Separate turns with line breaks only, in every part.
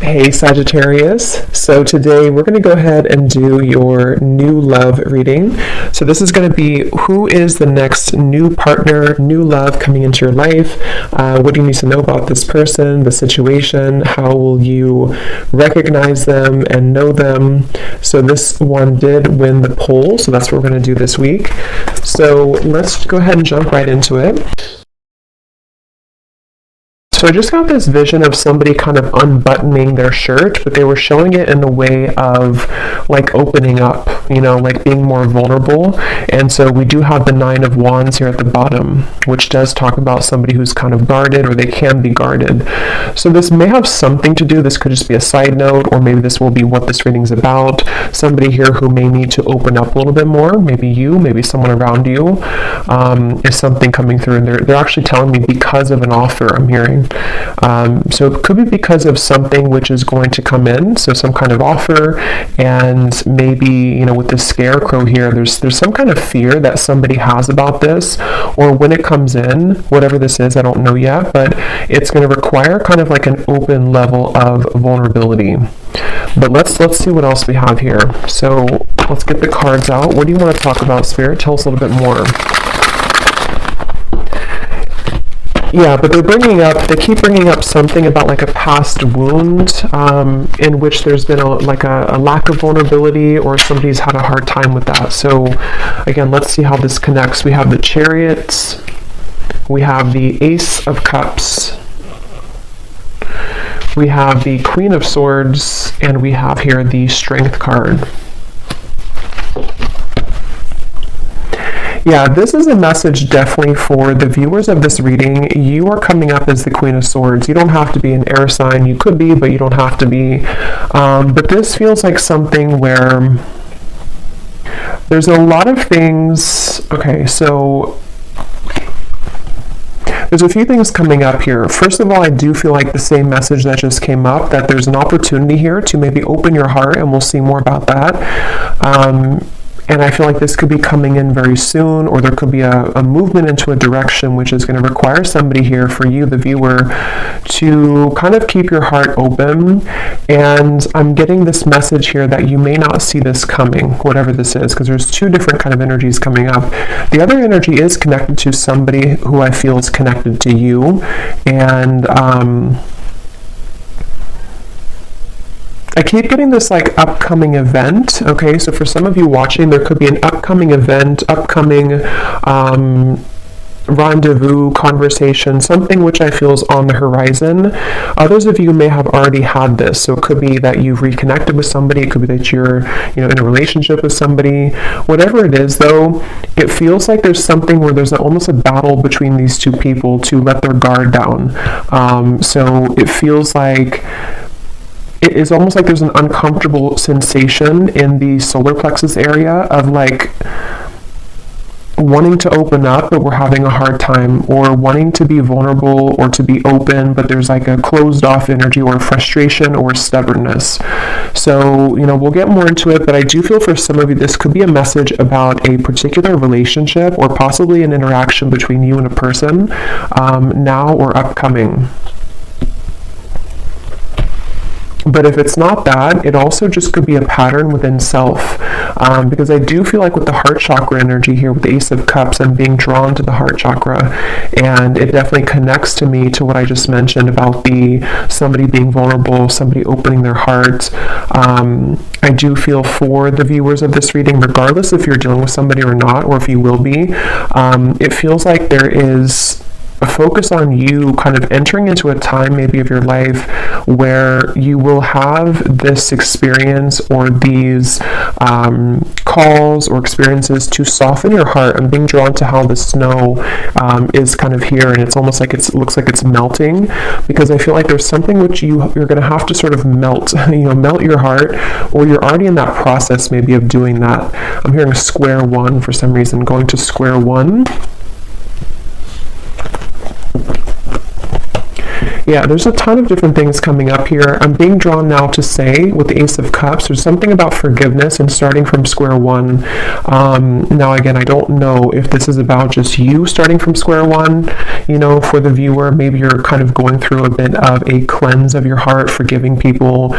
Hey Sagittarius, so today we're going to go ahead and do your new love reading. So this is going to be who is the next new partner, new love coming into your life. What do you need to know about this person, the situation? How will you recognize them and know them? So this one did win the poll, so that's what we're going to do this week. So let's go ahead and jump right into it. So I just got this vision of somebody kind of unbuttoning their shirt, but they were showing it in a way of like opening up, like being more vulnerable. And so we do have the 9 of Wands here at the bottom, which does talk about somebody who's kind of guarded, or they can be guarded. So this may have something to do, this could just be a side note, or maybe this will be what this reading's about. Somebody here who may need to open up a little bit more, maybe you, maybe someone around you, is something coming through. And they're actually telling me because of an offer I'm hearing. So it could be because of something which is going to come in, so some kind of offer, and maybe, with the scarecrow here, there's some kind of fear that somebody has about this, or when it comes in, whatever this is, I don't know yet, but it's going to require kind of like an open level of vulnerability. But let's see what else we have here. So let's get the cards out. What do you want to talk about, Spirit? Tell us a little bit more. Yeah, but they keep bringing up something about like a past wound in which there's been a lack of vulnerability, or somebody's had a hard time with that. So again, let's see how this connects. We have the Chariots, we have the Ace of Cups, we have the Queen of Swords, and we have here the Strength card. Yeah, this is a message definitely for the viewers of this reading. You are coming up as the Queen of Swords. You don't have to be an air sign. You could be, but you don't have to be. But this feels like something where there's a lot of things. Okay, so there's a few things coming up here. First of all, I do feel like the same message that just came up, that there's an opportunity here to maybe open your heart, and we'll see more about that. And I feel like this could be coming in very soon, or there could be a movement into a direction which is going to require somebody here, for you, the viewer, to kind of keep your heart open. And I'm getting this message here that you may not see this coming, whatever this is, because there's 2 different kind of energies coming up. The other energy is connected to somebody who I feel is connected to you. And I keep getting this like upcoming event. Okay, so for some of you watching, there could be an upcoming event, upcoming rendezvous, conversation, something which I feel is on the horizon. Others of you may have already had this, so it could be that you've reconnected with somebody, it could be that you're in a relationship with somebody. Whatever it is, though, it feels like there's something where there's almost a battle between these 2 people to let their guard down. So it feels like it is almost like there's an uncomfortable sensation in the solar plexus area of like wanting to open up, but we're having a hard time, or wanting to be vulnerable or to be open, but there's like a closed off energy, or frustration, or stubbornness. So, we'll get more into it, but I do feel for some of you, this could be a message about a particular relationship, or possibly an interaction between you and a person, now or upcoming. But if it's not that, it also just could be a pattern within self. Because I do feel like with the heart chakra energy here, with the Ace of Cups, I'm being drawn to the heart chakra. And it definitely connects to me to what I just mentioned about somebody being vulnerable, somebody opening their heart. I do feel for the viewers of this reading, regardless if you're dealing with somebody or not, or if you will be, it feels like there is a focus on you kind of entering into a time maybe of your life where you will have this experience, or these calls or experiences to soften your heart. I'm being drawn to how the snow is kind of here, and it's almost like it looks like it's melting, because I feel like there's something which you're going to have to sort of melt, melt your heart, or you're already in that process maybe of doing that. I'm hearing square one for some reason, going to square one. Yeah, there's a ton of different things coming up here. I'm being drawn now to say, with the Ace of Cups, there's something about forgiveness and starting from square one. Now, again, I don't know if this is about just you starting from square one, you know, for the viewer. Maybe you're kind of going through a bit of a cleanse of your heart, forgiving people,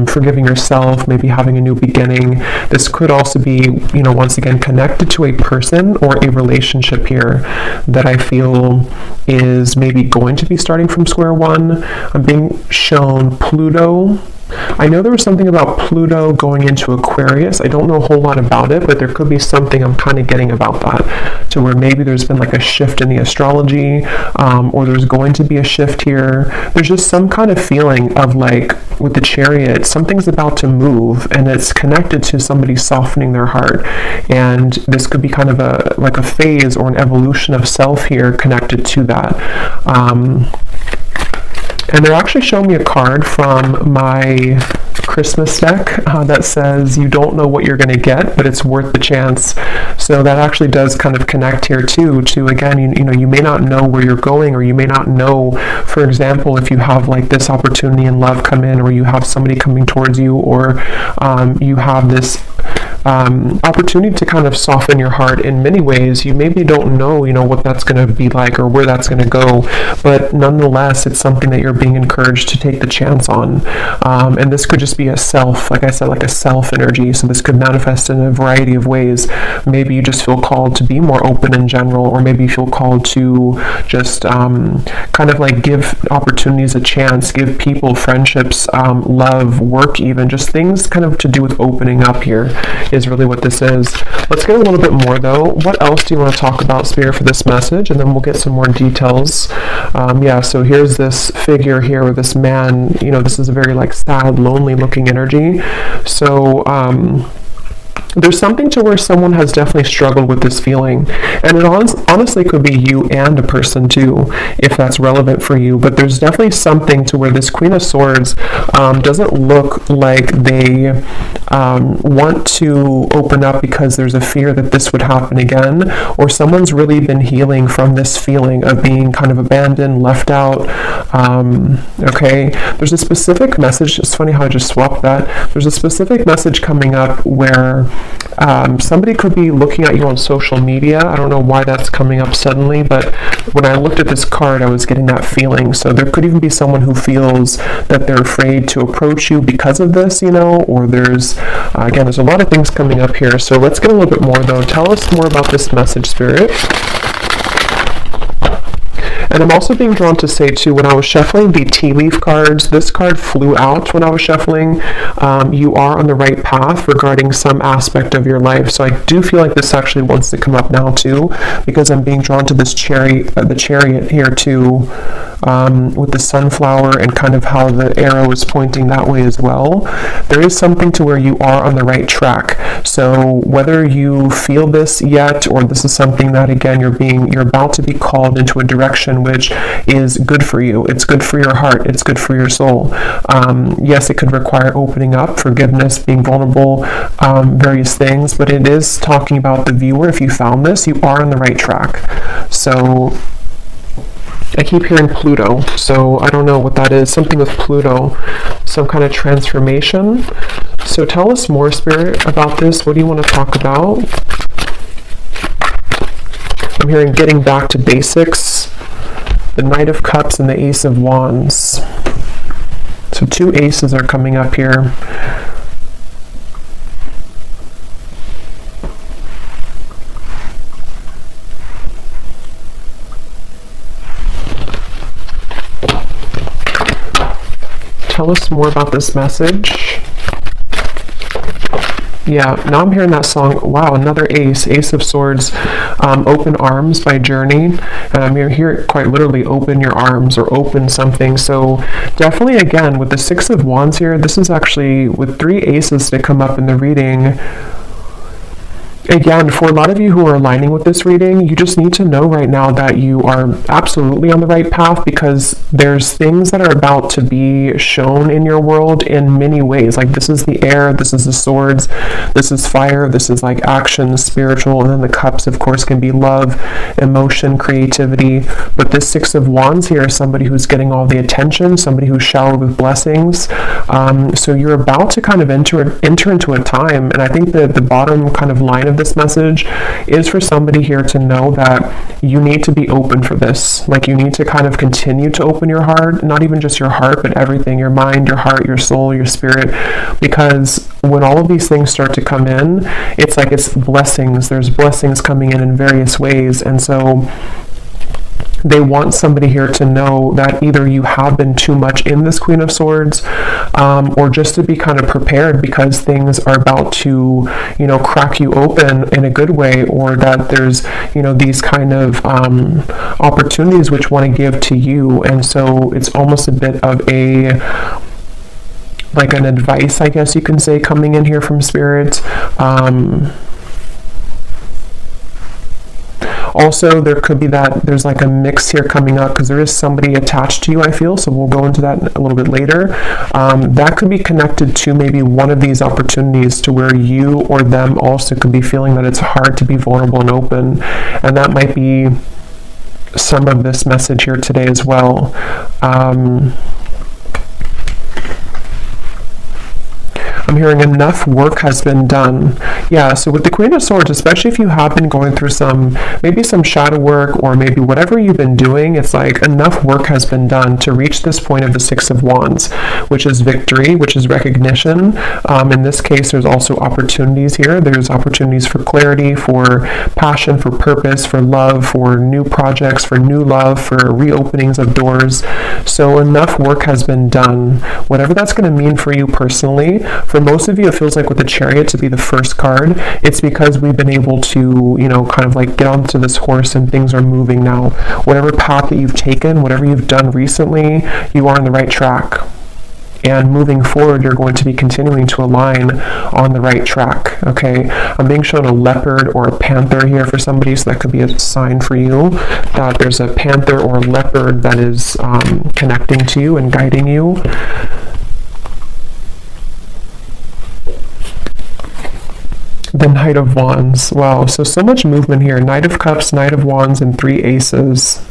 forgiving yourself, maybe having a new beginning. This could also be, you know, once again, connected to a person or a relationship here that I feel is maybe going to be starting from square one. I'm being shown Pluto. I know there was something about Pluto going into Aquarius. I don't know a whole lot about it, but there could be something I'm kind of getting about that, to where maybe there's been like a shift in the astrology, or there's going to be a shift here. There's just some kind of feeling of like, with the Chariot, something's about to move, and it's connected to somebody softening their heart. And this could be kind of like a phase or an evolution of self here connected to that. And they're actually showing me a card from my Christmas deck that says you don't know what you're going to get, but it's worth the chance. So that actually does kind of connect here too, to again, you know, you may not know where you're going, or you may not know, for example, if you have like this opportunity in love come in, or you have somebody coming towards you, or you have this opportunity to kind of soften your heart in many ways. You maybe don't know, you know, what that's going to be like or where that's going to go, but nonetheless, it's something that you're being encouraged to take the chance on. And this could just be a self, like I said, like a self energy. So this could manifest in a variety of ways. Maybe you just feel called to be more open in general, or maybe you feel called to just kind of like give opportunities a chance, give people friendships, love, work, even just things kind of to do with opening up here is really what this is. Let's get a little bit more though. What else do you want to talk about, Spirit, for this message? And then we'll get some more details. Yeah, so here's this figure here with this man. You know, this is a very like sad, lonely looking energy. So there's something to where someone has definitely struggled with this feeling, and it honestly could be you and a person too, if that's relevant for you. But there's definitely something to where this Queen of Swords doesn't look like they want to open up because there's a fear that this would happen again, or someone's really been healing from this feeling of being kind of abandoned, left out. Okay, there's a specific message. It's funny how I just swapped that. There's a specific message coming up where somebody could be looking at you on social media. I don't know why that's coming up suddenly, but when I looked at this card, I was getting that feeling. So there could even be someone who feels that they're afraid to approach you because of this, you know, or there's, again, there's a lot of things coming up here. So let's get a little bit more though. Tell us more about this message, Spirit. And I'm also being drawn to say too, when I was shuffling the tea leaf cards, this card flew out when I was shuffling. You are on the right path regarding some aspect of your life. So I do feel like this actually wants to come up now too, because I'm being drawn to this the chariot here too, with the sunflower and kind of how the arrow is pointing that way as well. There is something to where you are on the right track. So whether you feel this yet, or this is something that again you're about to be called into a direction which is good for you. It's good for your heart. It's good for your soul. Yes, it could require opening up, forgiveness, being vulnerable, various things, but it is talking about the viewer. If you found this, you are on the right track. So I keep hearing Pluto, so I don't know what that is. Something with Pluto, some kind of transformation. So tell us more, Spirit, about this. What do you want to talk about? I'm hearing getting back to basics, the Knight of Cups and the Ace of Wands. So two aces are coming up here. Tell us more about this message. Yeah, now I'm hearing that song. Wow, another ace, Ace of Swords, Open Arms by Journey. And I'm here quite literally open your arms or open something. So definitely, again, with the Six of Wands here, this is actually with three aces that come up in the reading. Again, for a lot of you who are aligning with this reading, you just need to know right now that you are absolutely on the right path, because there's things that are about to be shown in your world in many ways. Like, this is the air, this is the swords, this is fire, this is like action, spiritual, and then the cups, of course, can be love, emotion, creativity. But this Six of Wands here is somebody who's getting all the attention, somebody who's showered with blessings. So you're about to kind of enter into a time, and I think that the bottom kind of line of this message is for somebody here to know that you need to be open for this. Like, you need to kind of continue to open your heart, not even just your heart, but everything, your mind, your heart, your soul, your spirit, because when all of these things start to come in, it's like it's blessings. There's blessings coming in various ways, and so they want somebody here to know that either you have been too much in this Queen of Swords, or just to be kind of prepared, because things are about to, crack you open in a good way, or that there's, these kind of opportunities which want to give to you. And so it's almost a bit of like an advice, I guess you can say, coming in here from Spirit. Also, there could be that there's like a mix here coming up, because there is somebody attached to you, I feel, so we'll go into that a little bit later. That could be connected to maybe one of these opportunities, to where you or them also could be feeling that it's hard to be vulnerable and open, and that might be some of this message here today as well. I'm hearing enough work has been done. Yeah, so with the Queen of Swords, especially if you have been going through maybe some shadow work, or maybe whatever you've been doing, it's like enough work has been done to reach this point of the Six of Wands, which is victory, which is recognition. In this case, there's also opportunities here. There's opportunities for clarity, for passion, for purpose, for love, for new projects, for new love, for reopenings of doors. So enough work has been done. Whatever that's going to mean for you personally. For most of you, it feels like with the Chariot to be the first card, it's because we've been able to, kind of like get onto this horse and things are moving now. Whatever path that you've taken, whatever you've done recently, you are on the right track. And moving forward, you're going to be continuing to align on the right track, okay? I'm being shown a leopard or a panther here for somebody, so that could be a sign for you that there's a panther or a leopard that is connecting to you and guiding you. The Knight of Wands. Wow, so much movement here. Knight of Cups, Knight of Wands, and 3 aces.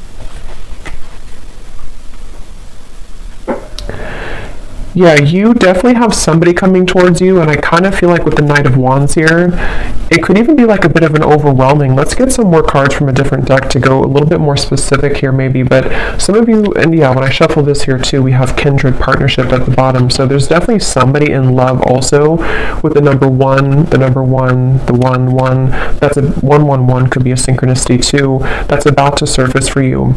Yeah, you definitely have somebody coming towards you, and I kind of feel like with the Knight of Wands here, it could even be like a bit of an overwhelming. Let's get some more cards from a different deck to go a little bit more specific here maybe, but some of you, and yeah, when I shuffle this here too, we have kindred partnership at the bottom, so there's definitely somebody in love also with the number 1, the 1, that's a 111 could be a synchronicity too, that's about to surface for you.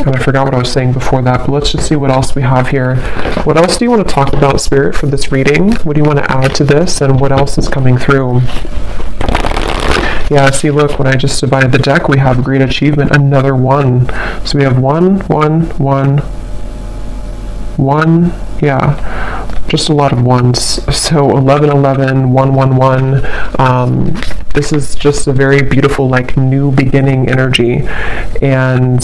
And I forgot what I was saying before that, but let's just see what else we have here. What else do you want to talk about, Spirit, for this reading? What do you want to add to this, and what else is coming through? Yeah, see, look, when I just divided the deck, we have great achievement, another 1. So we have 1, 1, 1, 1, yeah, just a lot of 1s. So 11, 11, 1, 1, 1. This is just a very beautiful, like, new beginning energy. And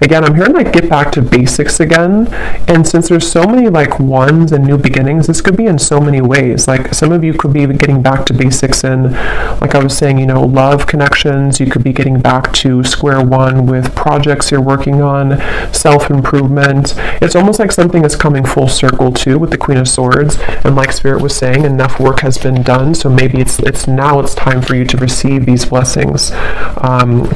again, I'm hearing like get back to basics again, and since there's so many like 1s and new beginnings, this could be in so many ways. Like some of you could be getting back to basics in, like I was saying, love connections. You could be getting back to square one with projects you're working on, self-improvement. It's almost like something is coming full circle too with the Queen of Swords, and like Spirit was saying, enough work has been done, so maybe it's now it's time for you to receive these blessings.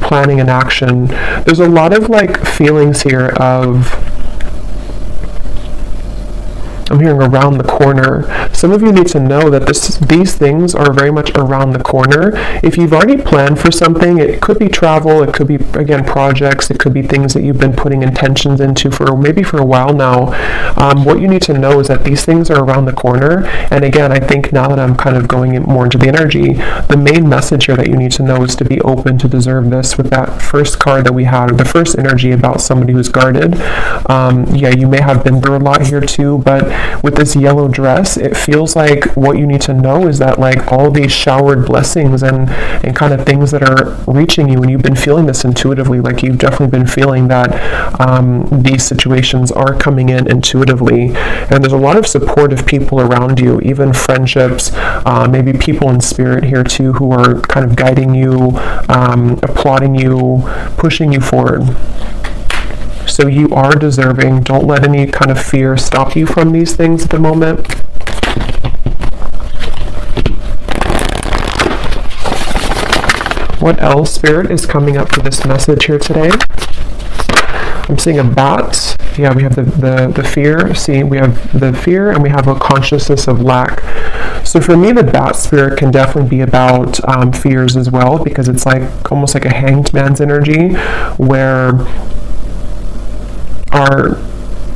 Planning and action. There's a lot of like feelings here of I'm hearing around the corner. Some of you need to know that these things are very much around the corner. If you've already planned for something, it could be travel, it could be, again, projects, it could be things that you've been putting intentions into for maybe for a while now. What you need to know is that these things are around the corner. And again, I think now that I'm kind of going more into the energy, the main message here that you need to know is to be open to deserve this with that first card that we had, or the first energy about somebody who's guarded. Yeah, you may have been through a lot here too, but with this yellow dress, it feels like what you need to know is that like all these showered blessings and kind of things that are reaching you, and you've been feeling this intuitively, like you've definitely been feeling that these situations are coming in intuitively, and there's a lot of supportive people around you, even friendships, maybe people in spirit here too, who are kind of guiding you, applauding you, pushing you forward. So you are deserving. Don't let any kind of fear stop you from these things at the moment. What else, Spirit, is coming up for this message here today? I'm seeing a bat. Yeah, we have the fear. See, we have the fear and we have a consciousness of lack. So for me, the bat spirit can definitely be about fears as well, because it's like almost like a hanged man's energy, where our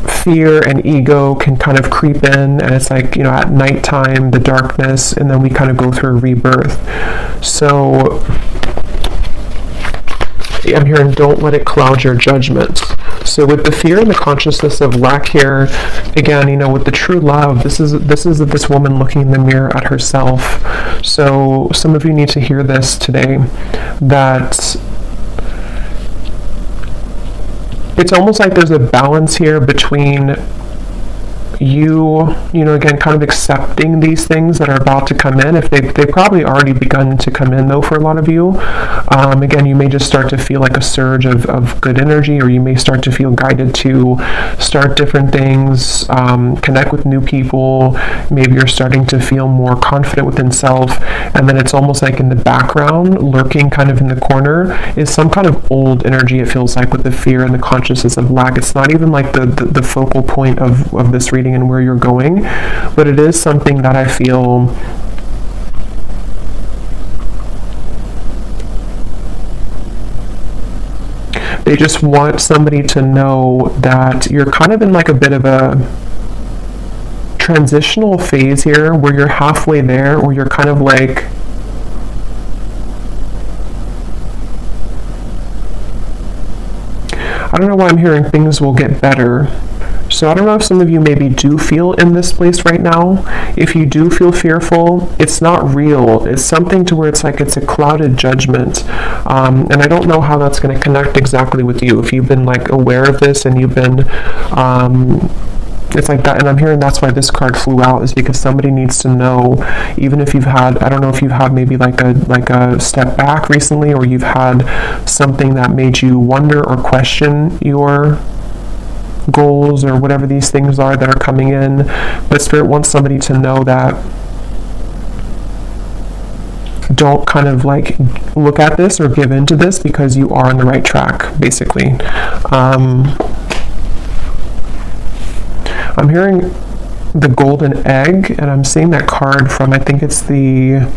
fear and ego can kind of creep in, and it's like, you know, at nighttime, the darkness, and then we kind of go through a rebirth. So I'm hearing, don't let it cloud your judgment. So with the fear and the consciousness of lack here, again, you know, with the true love, this is this woman looking in the mirror at herself. So some of you need to hear this today, that it's almost like there's a balance here between you know, again, kind of accepting these things that are about to come in. If they've probably already begun to come in, though, for a lot of you. Again, you may just start to feel like a surge of good energy, or you may start to feel guided to start different things, connect with new people. Maybe you're starting to feel more confident within self, and then it's almost like in the background, lurking kind of in the corner, is some kind of old energy, it feels like, with the fear and the consciousness of lack. It's not even like the focal point of this reading and where you're going, but it is something that I feel they just want somebody to know that you're kind of in like a bit of a transitional phase here, where you're halfway there, or you're kind of like, I don't know why I'm hearing things will get better. So I don't know if some of you maybe do feel in this place right now. If you do feel fearful, it's not real. It's something to where it's like it's a clouded judgment. And I don't know how that's going to connect exactly with you. If you've been like aware of this and you've been, it's like that. And I'm hearing that's why this card flew out, is because somebody needs to know, even if you've had, I don't know if you've had maybe like a step back recently, or you've had something that made you wonder or question your goals or whatever these things are that are coming in, but Spirit wants somebody to know that don't kind of like look at this or give into this, because you are on the right track, basically. I'm hearing the golden egg, and I'm seeing that card from, I think it's the,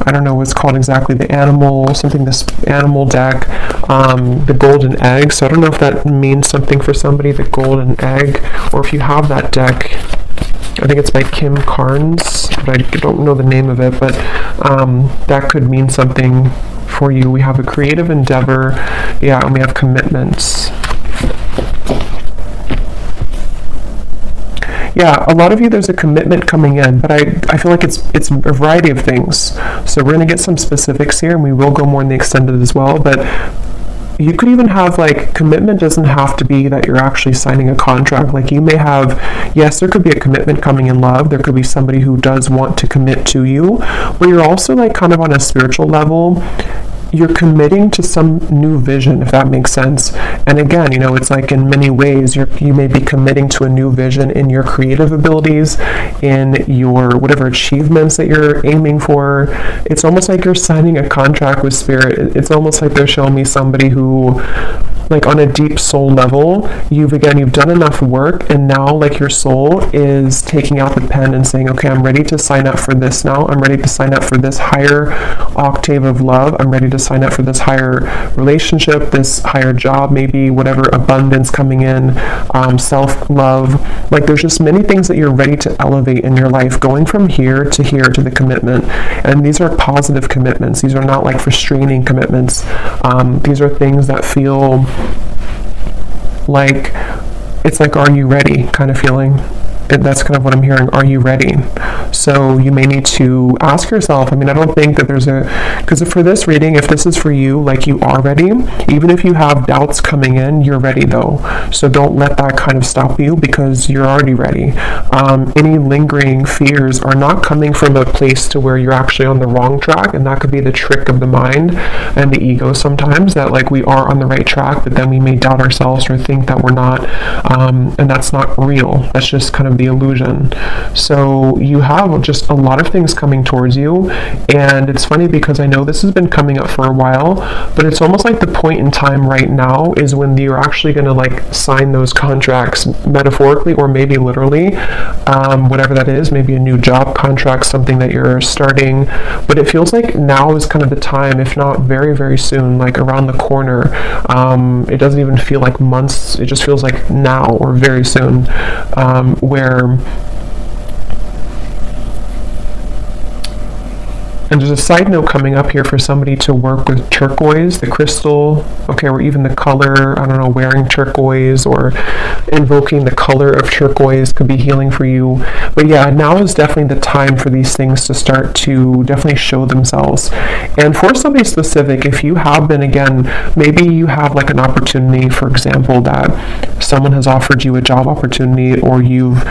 I don't know what's called exactly, the animal, something, this animal deck, the golden egg. So I don't know if that means something for somebody, the golden egg, or if you have that deck. I think it's by Kim Carnes, but I don't know the name of it, but that could mean something for you. We have a creative endeavor, yeah, and we have commitments. Yeah, a lot of you, there's a commitment coming in, but I feel like it's a variety of things. So we're going to get some specifics here, and we will go more in the extended as well, but you could even have, like, commitment doesn't have to be that you're actually signing a contract. Like, you may have, yes, there could be a commitment coming in love. There could be somebody who does want to commit to you, but you're also, like, kind of on a spiritual level, you're committing to some new vision, if that makes sense. And again, it's like in many ways you may be committing to a new vision in your creative abilities, in your whatever achievements that you're aiming for. It's almost like you're signing a contract with spirit. It's almost like they're showing me somebody who, like on a deep soul level, you've done enough work, and now like your soul is taking out the pen and saying, okay, I'm ready to sign up for this now. I'm ready to sign up for this higher octave of love. I'm ready to sign up for this higher relationship, this higher job, maybe whatever abundance coming in, self-love. Like there's just many things that you're ready to elevate in your life, going from here to the commitment. And these are positive commitments. These are not like restraining commitments. These are things that feel like, it's like, are you ready kind of feeling. That's kind of what I'm hearing. Are you ready? So you may need to ask yourself. I don't think that because for this reading, if this is for you, like you are ready. Even if you have doubts coming in, you're ready though. So don't let that kind of stop you, because you're already ready. Any lingering fears are not coming from a place to where you're actually on the wrong track, and that could be the trick of the mind and the ego sometimes, that like we are on the right track, but then we may doubt ourselves or think that we're not, and that's not real. That's just kind of the illusion. So you have just a lot of things coming towards you, and it's funny because I know this has been coming up for a while, but it's almost like the point in time right now is when you're actually going to like sign those contracts, metaphorically or maybe literally, whatever that is, maybe a new job contract, something that you're starting. But it feels like now is kind of the time, if not very, very soon, like around the corner. It doesn't even feel like months, it just feels like now or very soon, where and there's a side note coming up here for somebody to work with turquoise, the crystal, okay, or even the color, I don't know, wearing turquoise or invoking the color of turquoise could be healing for you. But yeah, now is definitely the time for these things to start to definitely show themselves. And for somebody specific, if you have been, again, maybe you have like an opportunity, for example, that someone has offered you a job opportunity, or you've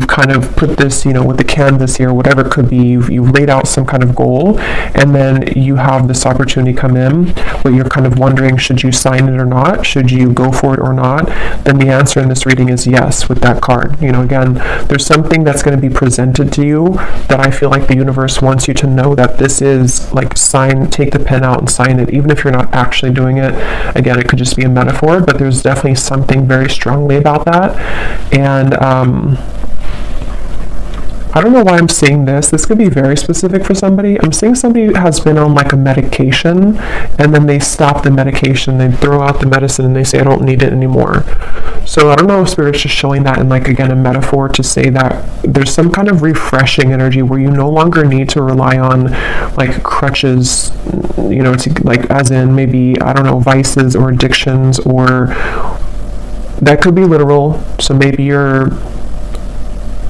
kind of put this, with the canvas here, whatever it could be, you've laid out some kind of goal, and then you have this opportunity come in, but you're kind of wondering, should you sign it or not? Should you go for it or not? Then the answer in this reading is yes with that card. Again, there's something that's going to be presented to you that I feel like the universe wants you to know that this is like take the pen out and sign it, even if you're not actually doing it. Again, it could just be a metaphor, but there's definitely something very strongly about that. And I don't know why I'm saying this. This could be very specific for somebody. I'm seeing somebody who has been on like a medication, and then they stop the medication, they throw out the medicine, and they say, I don't need it anymore. So I don't know if Spirit's just showing that in like, again, a metaphor to say that there's some kind of refreshing energy where you no longer need to rely on like crutches, to, like as in maybe, I don't know, vices or addictions, or that could be literal. So maybe you're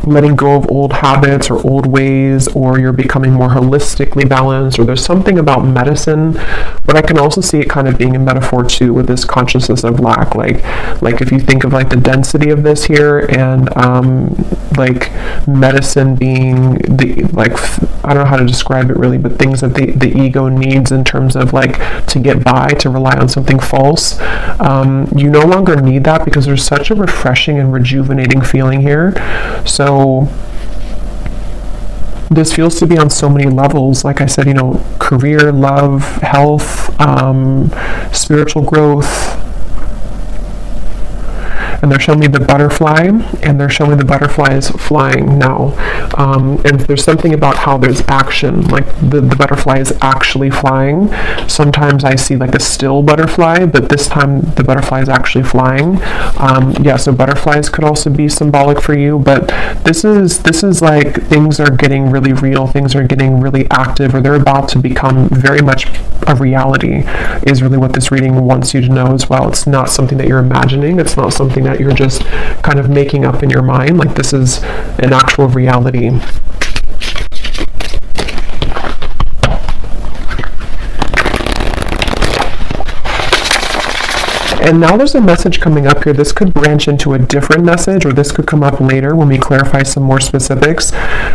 letting go of old habits or old ways, or you're becoming more holistically balanced, or there's something about medicine. But I can also see it kind of being a metaphor too, with this consciousness of lack, like if you think of like the density of this here, and like medicine being the, like, I don't know how to describe it really, but things that the ego needs in terms of like to get by, to rely on something false. You no longer need that, because there's such a refreshing and rejuvenating feeling here. So this feels to be on so many levels, like I said, career, love, health, spiritual growth. And they're showing me the butterfly, and they're showing the butterfly is flying now. And there's something about how there's action, like the butterfly is actually flying. Sometimes I see like a still butterfly, but this time the butterfly is actually flying. So butterflies could also be symbolic for you, but this is like things are getting really real, things are getting really active, or they're about to become very much a reality, is really what this reading wants you to know as well. It's not something that you're imagining, it's not something that you're just kind of making up in your mind. Like, this is an actual reality. And now there's a message coming up here. This could branch into a different message, or this could come up later when we clarify some more specifics.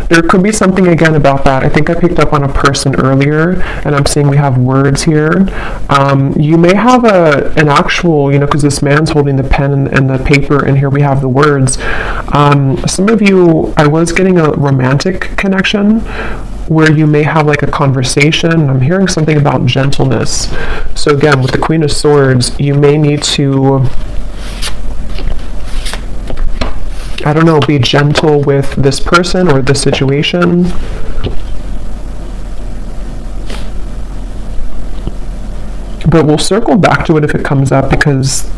There could be something again about that. I think I picked up on a person earlier, and I'm seeing we have words here. You may have an actual, because this man's holding the pen and the paper, and here we have the words. Some of you, I was getting a romantic connection where you may have like a conversation. I'm hearing something about gentleness. So again, with the Queen of Swords, you may need to, I don't know, be gentle with this person or this situation. But we'll circle back to it if it comes up, because,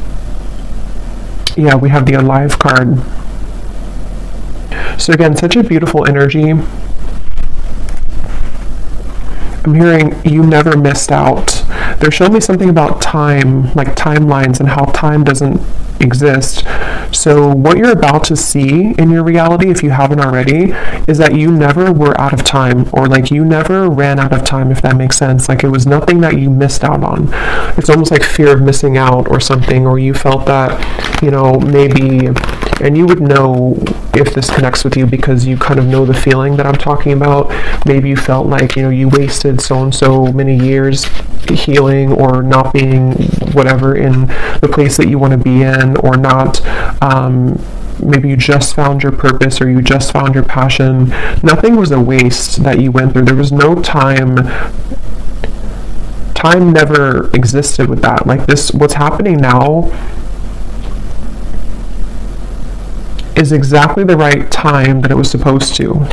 yeah, we have the Alive card. So again, such a beautiful energy. I'm hearing you never missed out. They're showing me something about time, like timelines, and how time doesn't exist. So what you're about to see in your reality, if you haven't already, is that you never were out of time, or like you never ran out of time, if that makes sense. Like it was nothing that you missed out on. It's almost like fear of missing out or something, or you felt that, maybe, and you would know if this connects with you because you kind of know the feeling that I'm talking about. Maybe you felt like, you wasted so many years healing or not being whatever in the place that you want to be in, or not, maybe you just found your purpose, or you just found your passion. Nothing was a waste that you went through. There was no time. Time never existed with that. Like this, what's happening now is exactly the right time that it was supposed to.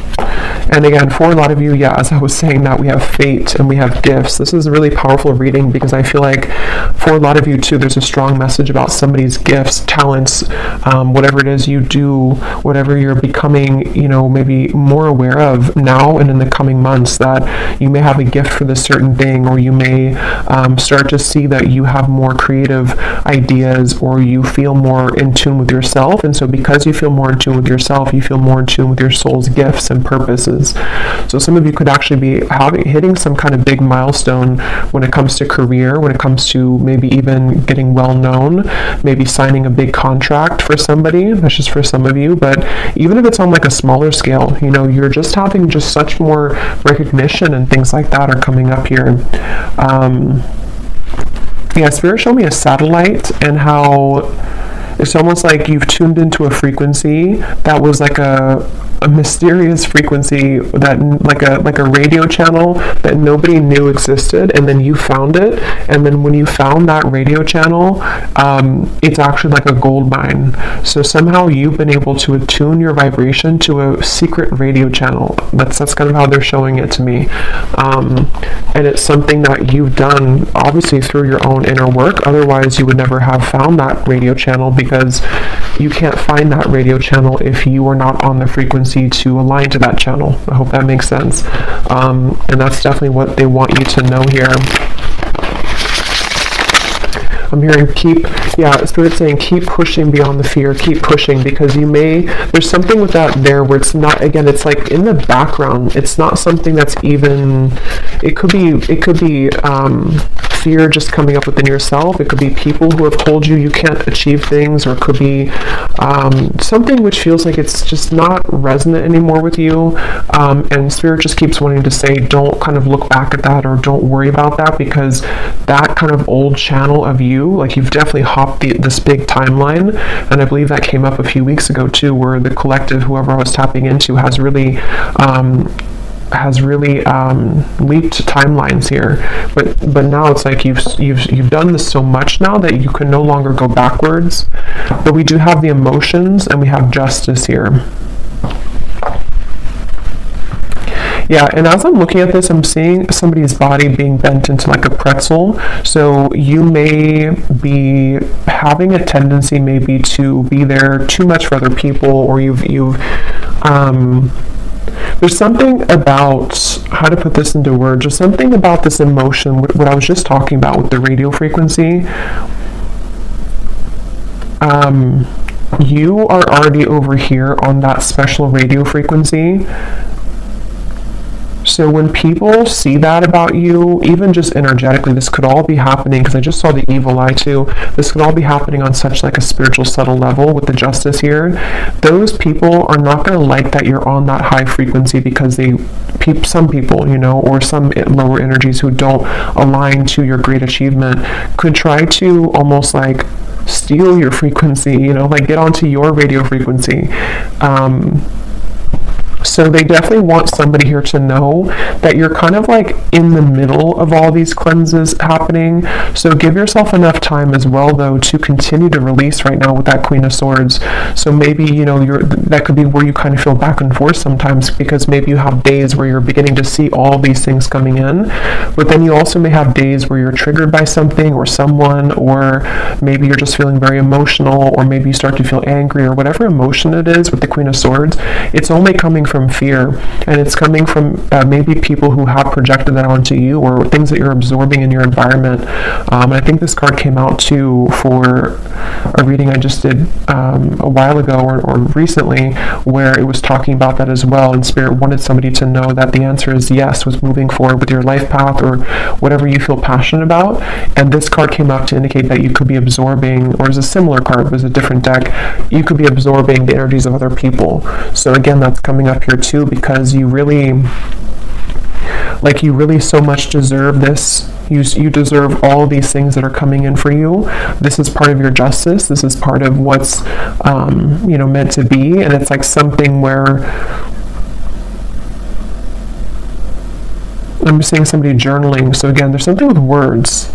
And again, for a lot of you, yeah, as I was saying, that we have fate and we have gifts. This is a really powerful reading, because I feel like for a lot of you too, there's a strong message about somebody's gifts, talents, whatever it is you do, whatever you're becoming, maybe more aware of now and in the coming months, that you may have a gift for this certain thing, or you may start to see that you have more creative ideas, or you feel more in tune with yourself. And so because you feel more in tune with yourself, you feel more in tune with your soul's gifts and purposes. So some of you could actually be hitting some kind of big milestone when it comes to career, when it comes to maybe even getting well known, maybe signing a big contract for somebody. That's just for some of you. But even if it's on like a smaller scale, you're just having just such more recognition, and things like that are coming up here. Spirit showed me a satellite, and how it's almost like you've tuned into a frequency that was like a mysterious frequency, that like a radio channel that nobody knew existed, and then you found it. And then when you found that radio channel, it's actually like a gold mine. So somehow you've been able to attune your vibration to a secret radio channel. That's kind of how they're showing it to me. And it's something that you've done obviously through your own inner work. Otherwise you would never have found that radio channel, because you can't find that radio channel if you are not on the frequency to align to that channel. I hope that makes sense. And that's definitely what they want you to know here. I'm hearing Spirit saying keep pushing beyond the fear, keep pushing, because there's something with that there where it's not, again, it's like in the background. It's not something that's even, it could be fear just coming up within yourself. It could be people who have told you can't achieve things, or it could be something which feels like it's just not resonant anymore with you. And Spirit just keeps wanting to say, don't kind of look back at that, or don't worry about that, because that kind of old channel of you, like you've definitely hopped this big timeline. And I believe that came up a few weeks ago too, where the collective, whoever I was tapping into, has really leaped timelines here. But now it's like you've done this so much now that you can no longer go backwards. But we do have the emotions, and we have justice here. Yeah, and as I'm looking at this, I'm seeing somebody's body being bent into like a pretzel. So you may be having a tendency maybe to be there too much for other people, or there's something about, how to put this into words, there's something about this emotion, what I was just talking about with the radio frequency. You are already over here on that special radio frequency. So when people see that about you, even just energetically, this could all be happening, because I just saw the evil eye too. This could all be happening on such like a spiritual subtle level with the justice here. Those people are not going to like that you're on that high frequency, because some people, you know, or some lower energies who don't align to your great achievement could try to almost like steal your frequency, you know, like get onto your radio frequency. So they definitely want somebody here to know that you're kind of like in the middle of all these cleanses happening. So give yourself enough time as well, though, to continue to release right now with that Queen of Swords. So maybe, you know, that could be where you kind of feel back and forth sometimes, because maybe you have days where you're beginning to see all these things coming in, but then you also may have days where you're triggered by something or someone, or maybe you're just feeling very emotional, or maybe you start to feel angry, or whatever emotion it is with the Queen of Swords. It's only coming from fear, and it's coming from maybe people who have projected that onto you, or things that you're absorbing in your environment. I think this card came out too for a reading I just did a while ago or recently, where it was talking about that as well, and Spirit wanted somebody to know that the answer is yes, with moving forward with your life path or whatever you feel passionate about. And this card came out to indicate that you could be absorbing, or is a similar card, it was a different deck, you could be absorbing the energies of other people. So again, that's coming up here too, because you really so much deserve this. You deserve all these things that are coming in for you. This is part of your justice. This is part of what's you know, meant to be. And it's like something where I'm seeing somebody journaling. So again, there's something with words.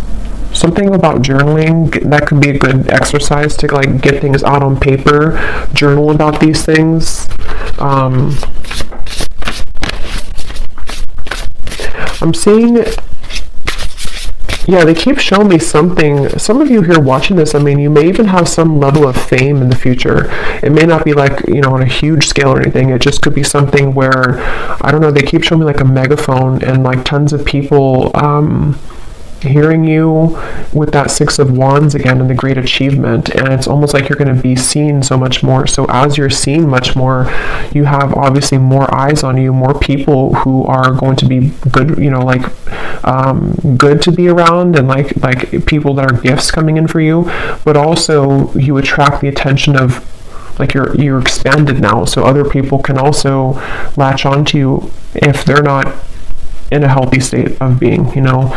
Something about journaling, that could be a good exercise to like get things out on paper, journal about these things. I'm seeing, yeah, they keep showing me something. Some of you here watching this, I mean, you may even have some level of fame in the future. It may not be like, you know, on a huge scale or anything. It just could be something where, I don't know, they keep showing me like a megaphone and like tons of people hearing you with that Six of Wands again and the great achievement, and it's almost like you're going to be seen so much more. So as you're seen much more, you have obviously more eyes on you, more people who are going to be good, you know, like good to be around, and like people that are gifts coming in for you. But also you attract the attention of, like, you're expanded now, so other people can also latch onto you if they're not in a healthy state of being, you know.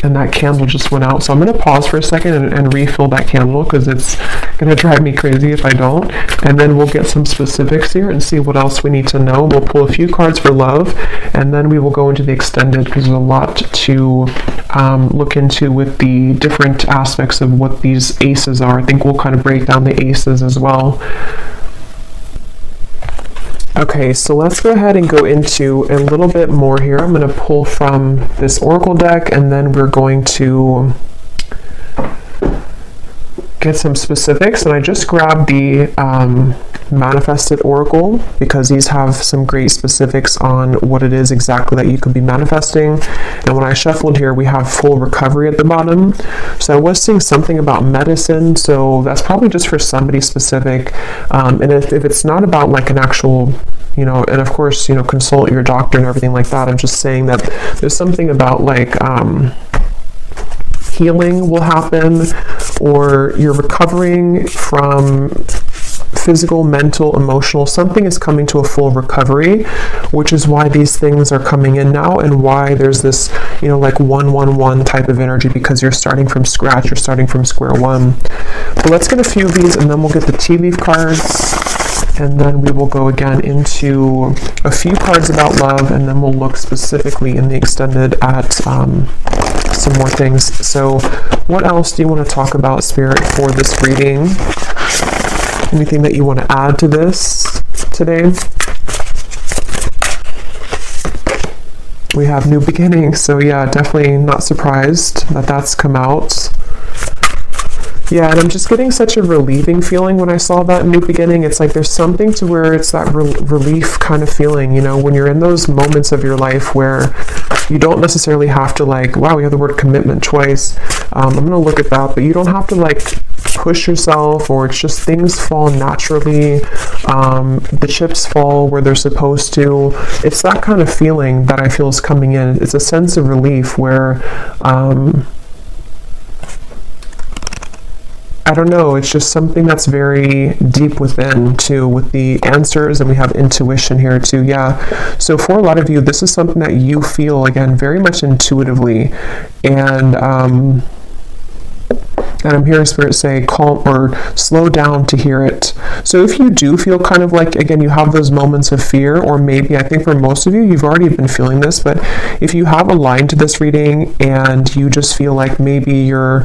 And that candle just went out, so I'm going to pause for a second and refill that candle, because it's going to drive me crazy if I don't. And then we'll get some specifics here and see what else we need to know. We'll pull a few cards for love, and then we will go into the extended, because there's a lot to look into with the different aspects of what these aces are. I think we'll kind of break down the aces as well. Okay, so let's go ahead and go into a little bit more here. I'm going to pull from this Oracle deck, and then we're going to get some specifics. And I just grabbed the Manifested Oracle, because these have some great specifics on what it is exactly that you could be manifesting. And when I shuffled here, we have full recovery at the bottom. So I was seeing something about medicine, so that's probably just for somebody specific. And if it's not about like an actual, you know, and of course, you know, consult your doctor and everything like that. I'm just saying that there's something about like healing will happen, or you're recovering from physical, mental, emotional, something is coming to a full recovery, which is why these things are coming in now, and why there's this, you know, like 111 type of energy, because you're starting from scratch, you're starting from square one. But let's get a few of these, and then we'll get the tea leaf cards, and then we will go again into a few cards about love, and then we'll look specifically in the extended at some more things. So what else do you want to talk about, Spirit, for this reading? Anything that you want to add to this today? We have new beginnings, so yeah, definitely not surprised that that's come out. Yeah, and I'm just getting such a relieving feeling when I saw that new beginning. It's like there's something to where it's that relief kind of feeling, you know, when you're in those moments of your life where you don't necessarily have to, like, wow, we have the word commitment twice. I'm going to look at that, but you don't have to, like, push yourself, or it's just things fall naturally, the chips fall where they're supposed to. It's that kind of feeling that I feel is coming in. It's a sense of relief where I don't know, it's just something that's very deep within too, with the answers, and we have intuition here too. Yeah, so for a lot of you, this is something that you feel, again, very much intuitively, and I'm hearing Spirit say calm or slow down to hear it. So if you do feel kind of like, again, you have those moments of fear, or maybe, I think for most of you, you've already been feeling this, but if you have a line to this reading and you just feel like maybe you're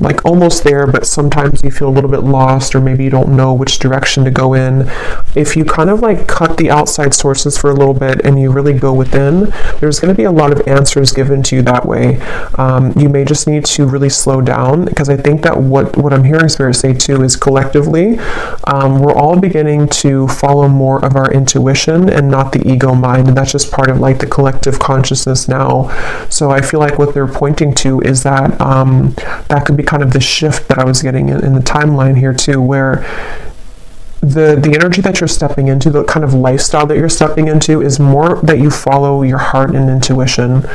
like almost there, but sometimes you feel a little bit lost, or maybe you don't know which direction to go in, if you kind of like cut the outside sources for a little bit and you really go within, there's going to be a lot of answers given to you that way. You may just need to really slow down, because I think that what I'm hearing Spirit say too is collectively, we're all beginning to follow more of our intuition and not the ego mind, and that's just part of like the collective consciousness now. So I feel like what they're pointing to is that that could be kind of the shift that I was getting in the timeline here too, where the energy that you're stepping into, the kind of lifestyle that you're stepping into, is more that you follow your heart and intuition,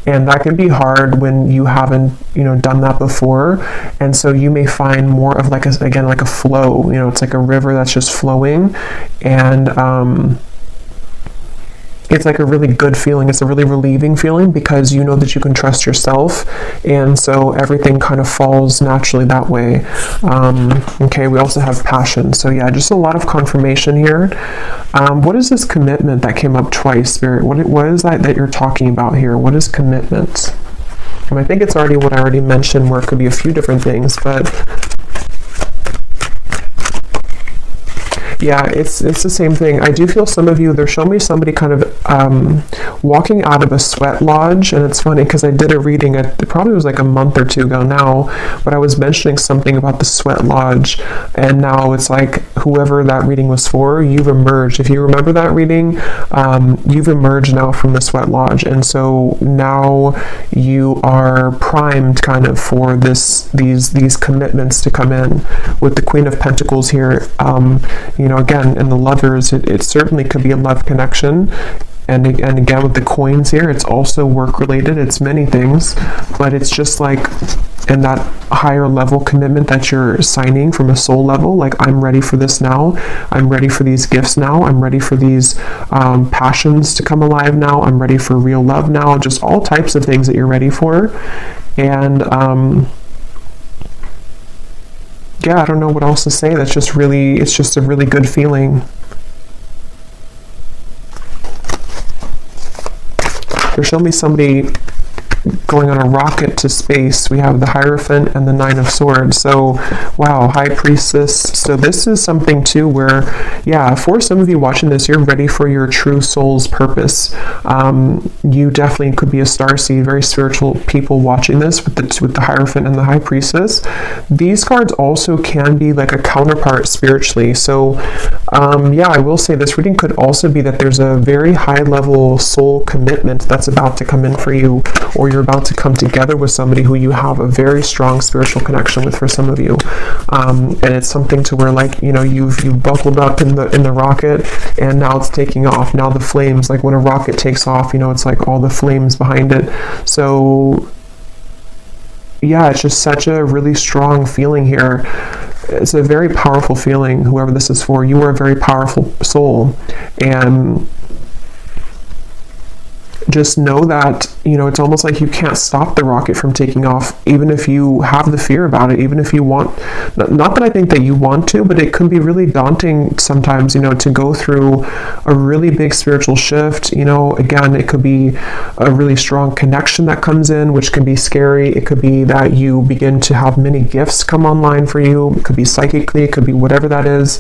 and that can be hard when you haven't, done that before. And so you may find more of like a flow. It's like a river that's just flowing, and it's like a really good feeling. It's a really relieving feeling, because you know that you can trust yourself, and so everything kind of falls naturally that way. Okay, we also have passion. So yeah, just a lot of confirmation here. What is this commitment that came up twice, Spirit? What is that you're talking about here? What is commitment? And I think it's already what I already mentioned, where it could be a few different things, but yeah, it's the same thing. I do feel some of you, they're showing me somebody kind of walking out of a sweat lodge, and it's funny because I did a reading, it probably was like a month or two ago now, but I was mentioning something about the sweat lodge, and now it's like whoever that reading was for, you've emerged. If you remember that reading, you've emerged now from the sweat lodge, and so now you are primed kind of for these commitments to come in with the Queen of Pentacles here. Again, in the lovers, it certainly could be a love connection. And again, with the coins here, it's also work related. It's many things, but it's just like in that higher level commitment that you're signing from a soul level, like, I'm ready for this now. I'm ready for these gifts now. I'm ready for these passions to come alive now. I'm ready for real love now. Just all types of things that you're ready for. And yeah, I don't know what else to say. It's just a really good feeling. They're showing me somebody going on a rocket to space. We have the Hierophant and the Nine of Swords. So, wow, High Priestess. So this is something too where, yeah, for some of you watching this, you're ready for your true soul's purpose. You definitely could be a starseed, very spiritual people watching this with the Hierophant and the High Priestess. These cards also can be like a counterpart spiritually. So, yeah, I will say this reading could also be that there's a very high level soul commitment that's about to come in for you, or you're about to come together with somebody who you have a very strong spiritual connection with, for some of you. And it's something to where, like, you've buckled up in the rocket, and now it's taking off. Now the flames, like when a rocket takes off, it's like all the flames behind it. So yeah, it's just such a really strong feeling here. It's a very powerful feeling. Whoever this is for, you are a very powerful soul, and just know that, it's almost like you can't stop the rocket from taking off, even if you have the fear about it, even if you want, not that I think that you want to, but it can be really daunting sometimes, to go through a really big spiritual shift. Again, it could be a really strong connection that comes in, which can be scary. It could be that you begin to have many gifts come online for you. It could be psychically, it could be whatever that is.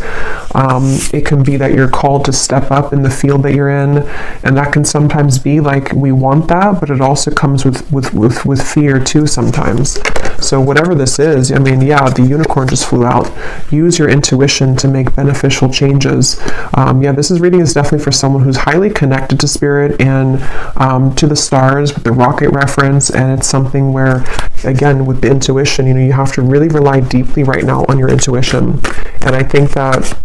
It can be that you're called to step up in the field that you're in, and that can sometimes be like we want that, but it also comes with fear too sometimes. So whatever this is, I mean, yeah, the unicorn just flew out. Use your intuition to make beneficial changes. Yeah, this reading is definitely for someone who's highly connected to spirit and to the stars with the rocket reference, and it's something where, again, with the intuition, you know, you have to really rely deeply right now on your intuition. And I think that,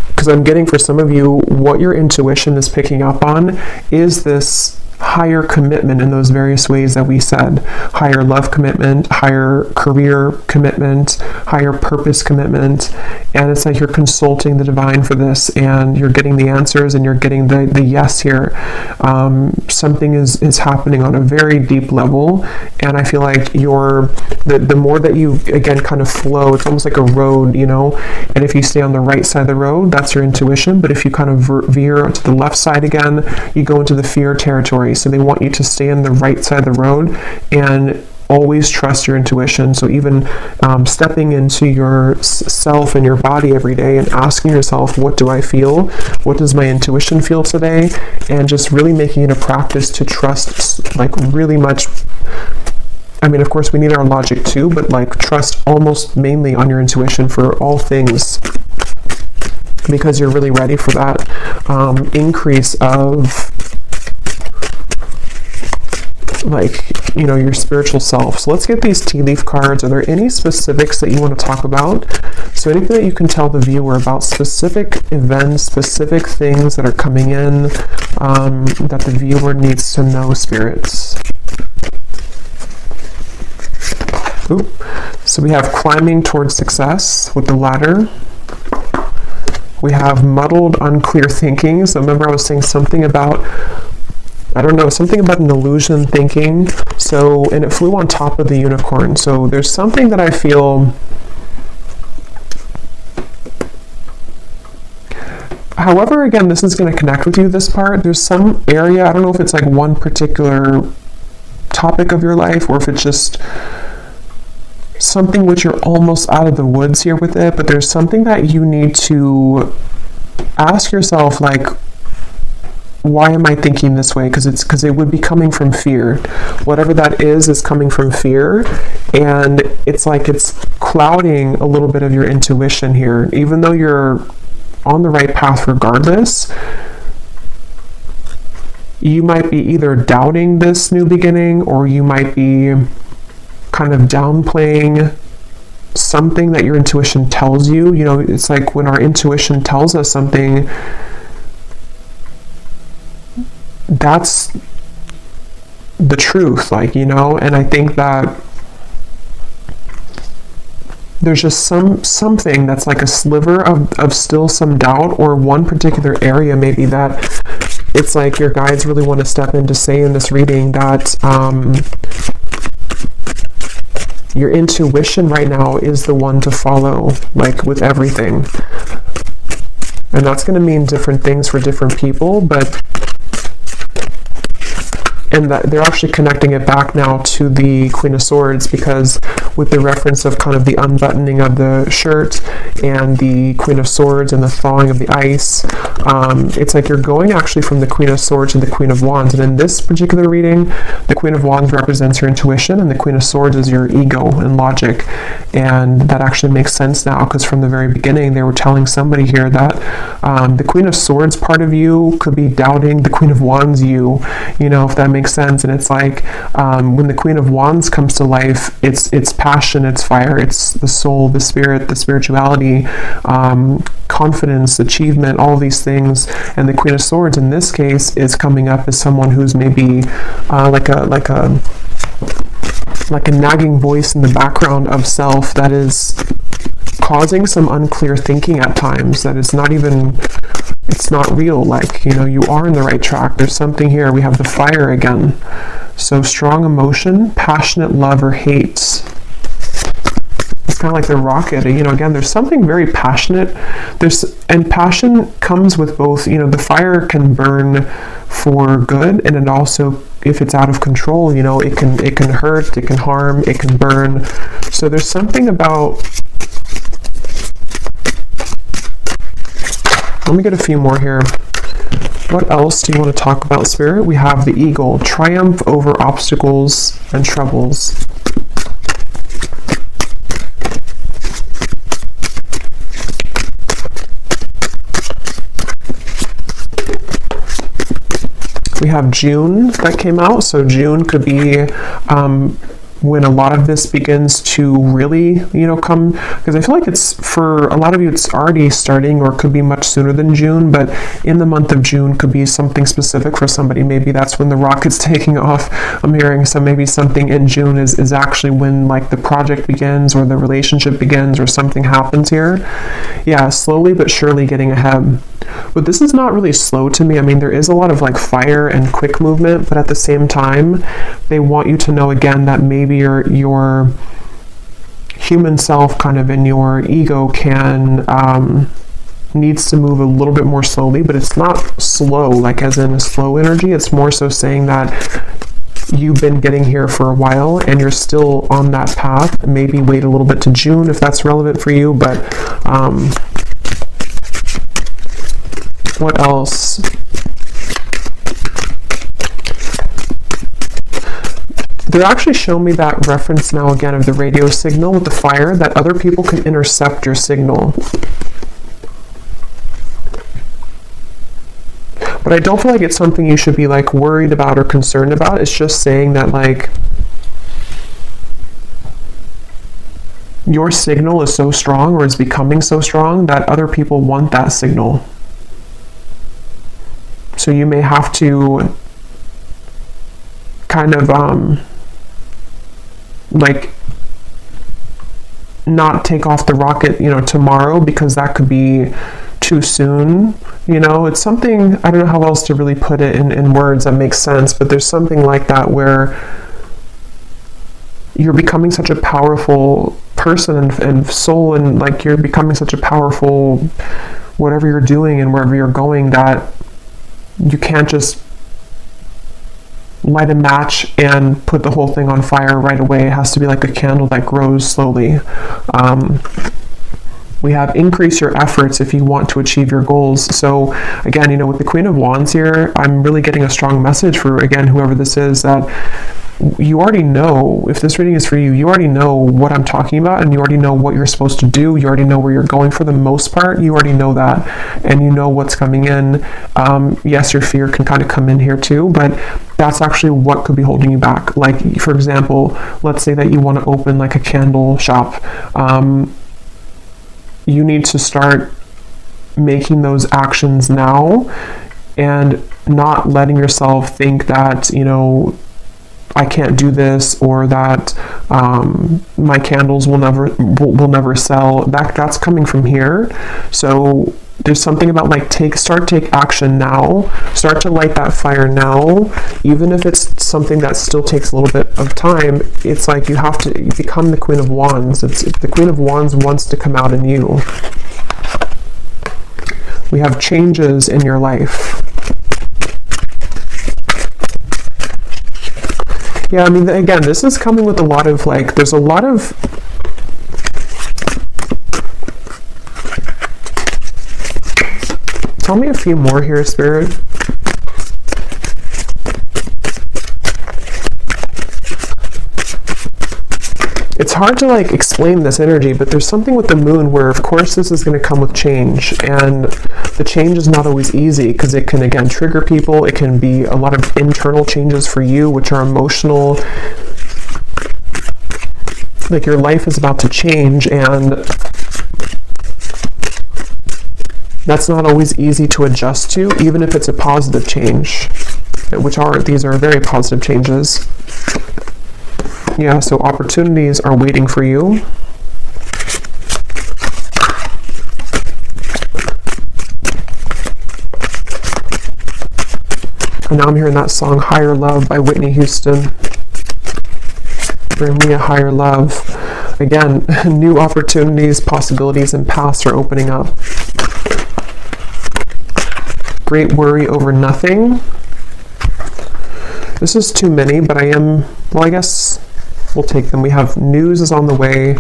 because I'm getting for some of you, what your intuition is picking up on is this higher commitment in those various ways that we said. Higher love commitment, higher career commitment, higher purpose commitment. And it's like you're consulting the divine for this, and you're getting the answers, and you're getting the yes here. Something is happening on a very deep level, and I feel like the more that you, again, kind of flow, it's almost like a road, you know, and if you stay on the right side of the road, that's your intuition, but if you kind of veer to the left side again, you go into the fear territory. So they want you to stay on the right side of the road and always trust your intuition. So even stepping into yourself and your body every day and asking yourself, what do I feel? What does my intuition feel today? And just really making it a practice to trust, like, really much. I mean, of course, we need our logic too, but like trust almost mainly on your intuition for all things, because you're really ready for that increase of, like, you know, your spiritual self. So let's get these tea leaf cards. Are there any specifics that you want to talk about? So anything that you can tell the viewer about specific events, specific things that are coming in, that the viewer needs to know, spirits. Oop. So we have climbing towards success with the ladder. We have muddled, unclear thinking. So remember I was saying something about, I don't know, something about an illusion thinking. So, and it flew on top of the unicorn. So there's something that I feel, however, again, this is going to connect with you, this part. There's some area, I don't know if it's like one particular topic of your life, or if it's just something which you're almost out of the woods here with it, but there's something that you need to ask yourself, like, why am I thinking this way? Because it would be coming from fear. Whatever that is coming from fear, and it's like it's clouding a little bit of your intuition here, even though you're on the right path regardless. You might be either doubting this new beginning, or you might be kind of downplaying something that your intuition tells you. You know, it's like when our intuition tells us something, that's the truth, like, you know. And I think that there's just something that's like a sliver of still some doubt, or one particular area maybe that it's like your guides really want to step in to say in this reading that your intuition right now is the one to follow, like with everything. And that's going to mean different things for different people, but, and that they're actually connecting it back now to the Queen of Swords, because with the reference of kind of the unbuttoning of the shirt and the Queen of Swords and the thawing of the ice, it's like you're going actually from the Queen of Swords to the Queen of Wands. And in this particular reading, the Queen of Wands represents your intuition, and the Queen of Swords is your ego and logic. And that actually makes sense now, because from the very beginning they were telling somebody here that the Queen of Swords part of you could be doubting the Queen of Wands you know, if that makes sense. And it's like when the Queen of Wands comes to life, it's passion, it's fire, it's the soul, the spirit, the spirituality, confidence, achievement, all of these things. And the Queen of Swords in this case is coming up as someone who's maybe like a nagging voice in the background of self that is causing some unclear thinking at times, that is not even, it's not real. Like, you know, you are in the right track. There's something here. We have the fire again. So strong emotion, passionate love or hate. It's kind of like the rocket, you know, again, there's something very passionate. And passion comes with both, you know, the fire can burn for good, and it also, if it's out of control, you know, it can hurt, it can harm, it can burn. So there's something about, let me get a few more here. What else do you want to talk about, Spirit? We have the eagle, triumph over obstacles and troubles. We have June that came out, so June could be when a lot of this begins to really, come, because I feel like it's, for a lot of you, it's already starting, or could be much sooner than June, but in the month of June could be something specific for somebody. Maybe that's when the rocket's taking off, I'm hearing, so maybe something in June is actually when, like, the project begins, or the relationship begins, or something happens here. Yeah, slowly but surely getting ahead. But this is not really slow to me. I mean, there is a lot of, like, fire and quick movement, but at the same time, they want you to know, again, that maybe your human self, kind of, in your ego, can needs to move a little bit more slowly, but it's not slow, like as in a slow energy. It's more so saying that you've been getting here for a while and you're still on that path. Maybe wait a little bit to June if that's relevant for you, but what else? They're actually showing me that reference now again of the radio signal with the fire, that other people can intercept your signal. But I don't feel like it's something you should be, like, worried about or concerned about. It's just saying that, like, your signal is so strong, or is becoming so strong, that other people want that signal. So you may have to kind of like, not take off the rocket, tomorrow, because that could be too soon. It's something, I don't know how else to really put it in words that makes sense, but there's something like that where you're becoming such a powerful person and soul, and, like, you're becoming such a powerful whatever you're doing and wherever you're going, that you can't just light a match and put the whole thing on fire right away. It has to be like a candle that grows slowly. We have increase your efforts if you want to achieve your goals. So again, with the Queen of Wands here, I'm really getting a strong message for, again, whoever this is, that you already know, if this reading is for you, you already know what I'm talking about, and you already know what you're supposed to do. You already know where you're going for the most part. You already know that, and you know what's coming in. Yes, your fear can kind of come in here too, but that's actually what could be holding you back. Like, for example, let's say that you want to open, like, a candle shop. You need to start making those actions now, and not letting yourself think that, I can't do this, or that my candles will never sell. That's coming from here. So there's something about, like, take action now. Start to light that fire now, even if it's something that still takes a little bit of time. It's like you have to become the Queen of Wands. The Queen of Wands wants to come out in you. We have changes in your life. Yeah, I mean, again, this is coming with a lot of, like, there's a lot of, tell me a few more here, Spirit. It's hard to, like, explain this energy, but there's something with the moon where, of course, this is going to come with change, and the change is not always easy, because it can, again, trigger people. It can be a lot of internal changes for you, which are emotional. Like, your life is about to change, and that's not always easy to adjust to, even if it's a positive change, these are very positive changes. Yeah, so opportunities are waiting for you. And now I'm hearing that song, Higher Love by Whitney Houston. Bring me a higher love. Again, new opportunities, possibilities, and paths are opening up. Great worry over nothing. This is too many, but I guess we'll take them. We have news is on the way.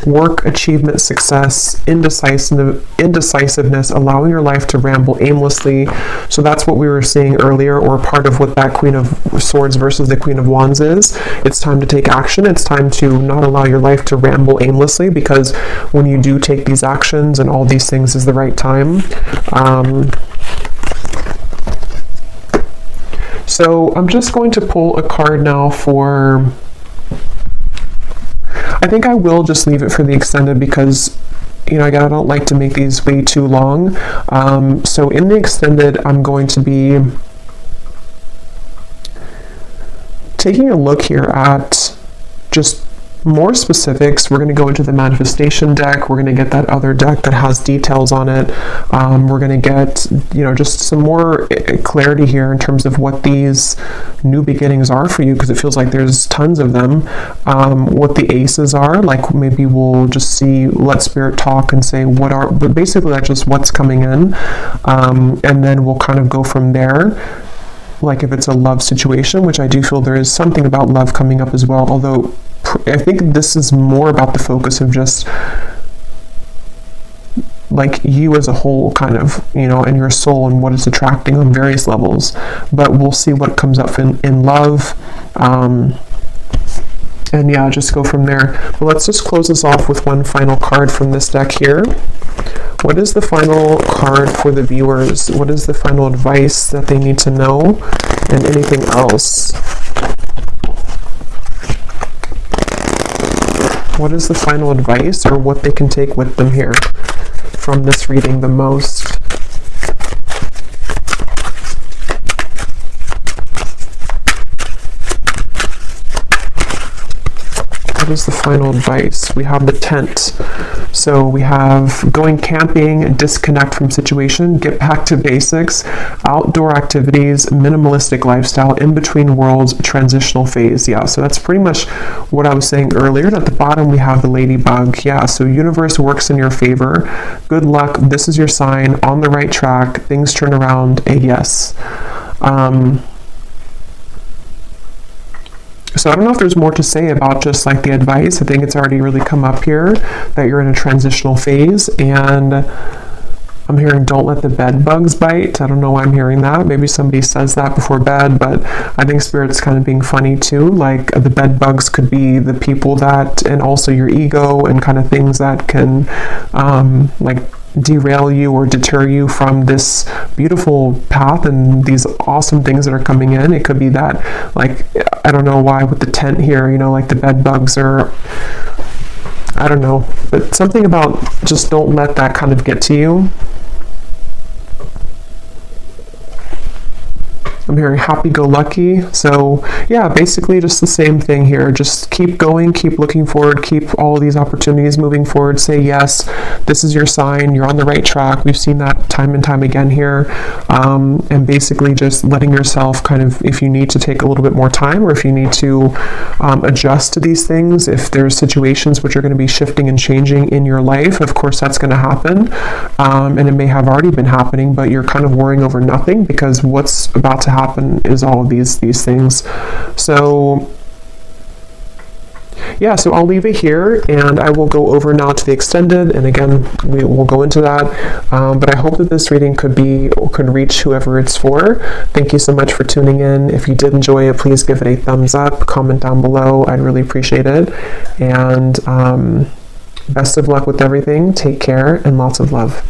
work, achievement, success, indecisiveness, allowing your life to ramble aimlessly. So that's what we were seeing earlier, or part of what that Queen of Swords versus the Queen of Wands is. It's time to take action. It's time to not allow your life to ramble aimlessly, because when you do take these actions and all these things is the right time. So I'm just going to pull a card now for, I think I will just leave it for the extended, because again, I don't like to make these way too long. So in the extended, I'm going to be taking a look here at just more specifics. We're going to go into the manifestation deck. We're going to get that other deck that has details on it. We're going to get, just some more clarity here in terms of what these new beginnings are for you, because it feels like there's tons of them. What the aces are, like maybe we'll just see, let spirit talk and say but basically that's just what's coming in. And then we'll kind of go from there. Like if it's a love situation, which I do feel there is something about love coming up as well, although I think this is more about the focus of just like you as a whole, kind of, and your soul and what it's attracting on various levels. But we'll see what comes up in love. And yeah, just go from there. But let's just close this off with one final card from this deck here. What is the final card for the viewers? What is the final advice that they need to know, and anything else? What is the final advice, or what they can take with them here from this reading the most? What is the final advice? We have the tent. So we have going camping, disconnect from situation, get back to basics, outdoor activities, minimalistic lifestyle, in between worlds, transitional phase. Yeah, so that's pretty much what I was saying earlier. And at the bottom we have the ladybug. Yeah, so universe works in your favor. Good luck. This is your sign. On the right track. Things turn around. A yes. So I don't know if there's more to say about just like the advice. I think it's already really come up here that you're in a transitional phase, and I'm hearing don't let the bed bugs bite. I don't know why I'm hearing that. Maybe somebody says that before bed, but I think Spirit's kind of being funny too. Like the bed bugs could be the people that, and also your ego and kind of things that can like derail you or deter you from this beautiful path and these awesome things that are coming in. It could be that, like, I don't know why with the tent here, like the bed bugs, or I don't know, but something about just don't let that kind of get to you. I'm hearing happy-go-lucky. So yeah, basically just the same thing here. Just keep going, keep looking forward, keep all of these opportunities moving forward. Say yes, this is your sign, you're on the right track. We've seen that time and time again here. And basically just letting yourself kind of, if you need to take a little bit more time, or if you need to adjust to these things, if there's situations which are going to be shifting and changing in your life, of course that's going to happen. And it may have already been happening, but you're kind of worrying over nothing, because what's about to happen is all of these things. So yeah, so I'll leave it here, and I will go over now to the extended, and again we will go into that, but I hope that this reading could reach whoever it's for. Thank you so much for tuning in. If you did enjoy it, please give it a thumbs up, comment down below. I'd really appreciate it, and best of luck with everything. Take care, and lots of love.